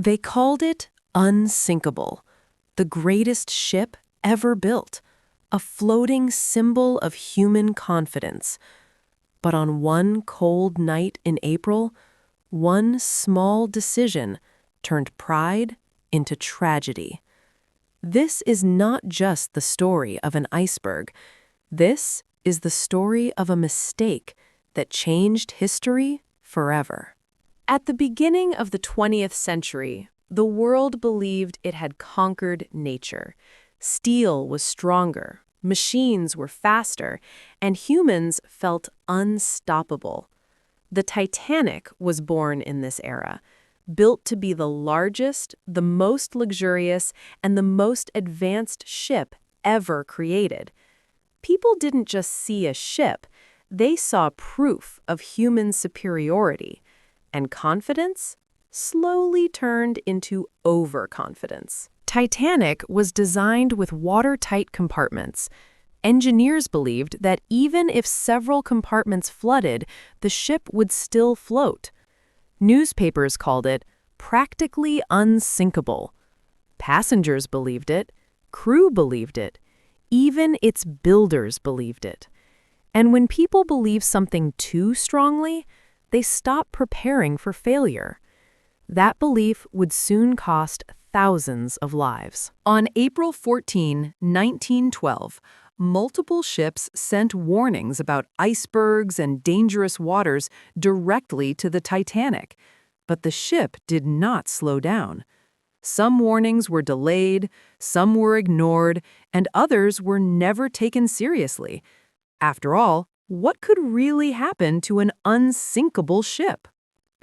They called it Unsinkable, the greatest ship ever built, a floating symbol of human confidence. But on one cold night in April, one small decision turned pride into tragedy. This is not just the story of an iceberg. This is the story of a mistake that changed history forever. At the beginning of the 20th century, the world believed it had conquered nature. Steel was stronger, machines were faster, and humans felt unstoppable. The Titanic was born in this era, built to be the largest, the most luxurious, and the most advanced ship ever created. People didn't just see a ship, they saw proof of human superiority, and confidence slowly turned into overconfidence. Titanic was designed with watertight compartments. Engineers believed that even if several compartments flooded, the ship would still float. Newspapers called it practically unsinkable. Passengers believed it, crew believed it, even its builders believed it. And when people believe something too strongly, they stop preparing for failure. That belief would soon cost thousands of lives. On April 14, 1912, multiple ships sent warnings about icebergs and dangerous waters directly to the Titanic. But the ship did not slow down. Some warnings were delayed, some were ignored, and others were never taken seriously. After all, what could really happen to an unsinkable ship?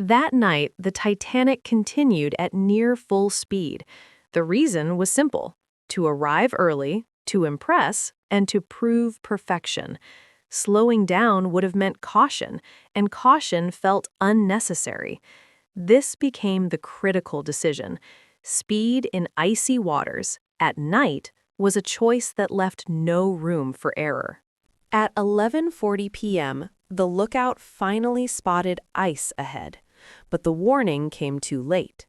That night, the Titanic continued at near full speed. The reason was simple: to arrive early, to impress, and to prove perfection. Slowing down would have meant caution, and caution felt unnecessary. This became the critical decision. Speed in icy waters, at night, was a choice that left no room for error. At 11:40 p.m., the lookout finally spotted ice ahead, but the warning came too late.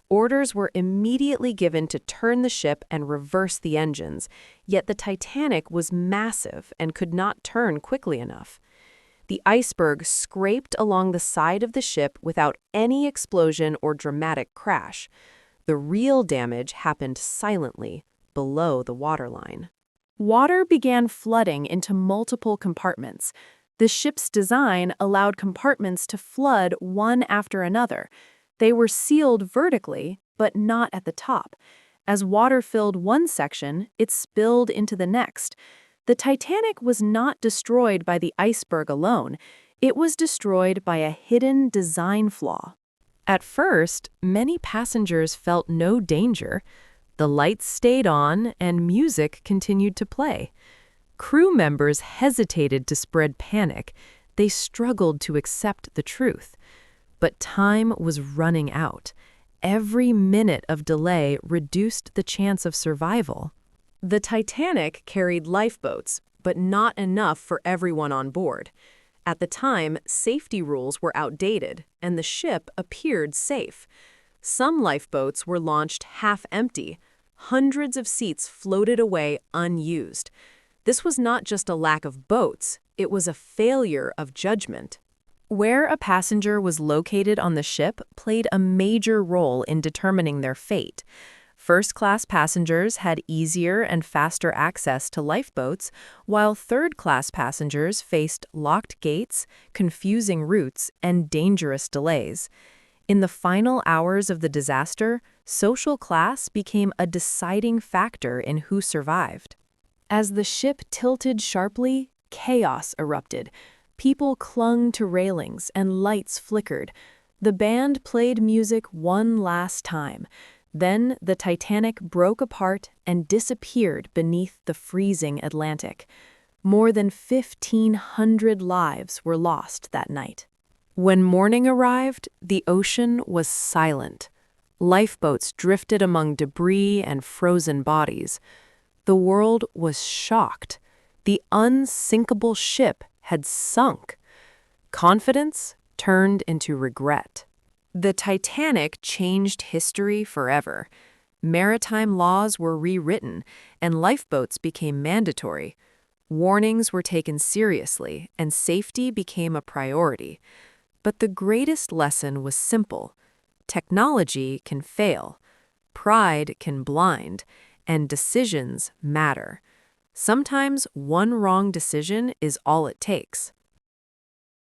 Orders were immediately given to turn the ship and reverse the engines, yet the Titanic was massive and could not turn quickly enough. The iceberg scraped along the side of the ship without any explosion or dramatic crash. The real damage happened silently, below the waterline. Water began flooding into multiple compartments. The ship's design allowed compartments to flood one after another. They were sealed vertically, but not at the top. As water filled one section, it spilled into the next. The Titanic was not destroyed by the iceberg alone. It was destroyed by a hidden design flaw. At first, many passengers felt no danger. The lights stayed on and music continued to play. Crew members hesitated to spread panic. They struggled to accept the truth. But time was running out. Every minute of delay reduced the chance of survival. The Titanic carried lifeboats, but not enough for everyone on board. At the time, safety rules were outdated, and the ship appeared safe. Some lifeboats were launched half empty. Hundreds of seats floated away unused. This was not just a lack of boats, it was a failure of judgment. Where a passenger was located on the ship played a major role in determining their fate. First-class passengers had easier and faster access to lifeboats, while third-class passengers faced locked gates, confusing routes, and dangerous delays. In the final hours of the disaster, social class became a deciding factor in who survived. As the ship tilted sharply, chaos erupted. People clung to railings and lights flickered. The band played music one last time. Then the Titanic broke apart and disappeared beneath the freezing Atlantic. More than 1,500 lives were lost that night. When morning arrived, the ocean was silent. Lifeboats drifted among debris and frozen bodies. The world was shocked. The unsinkable ship had sunk. Confidence turned into regret. The Titanic changed history forever. Maritime laws were rewritten, and lifeboats became mandatory. Warnings were taken seriously, and safety became a priority. But the greatest lesson was simple. Technology can fail, pride can blind, and decisions matter. Sometimes one wrong decision is all it takes.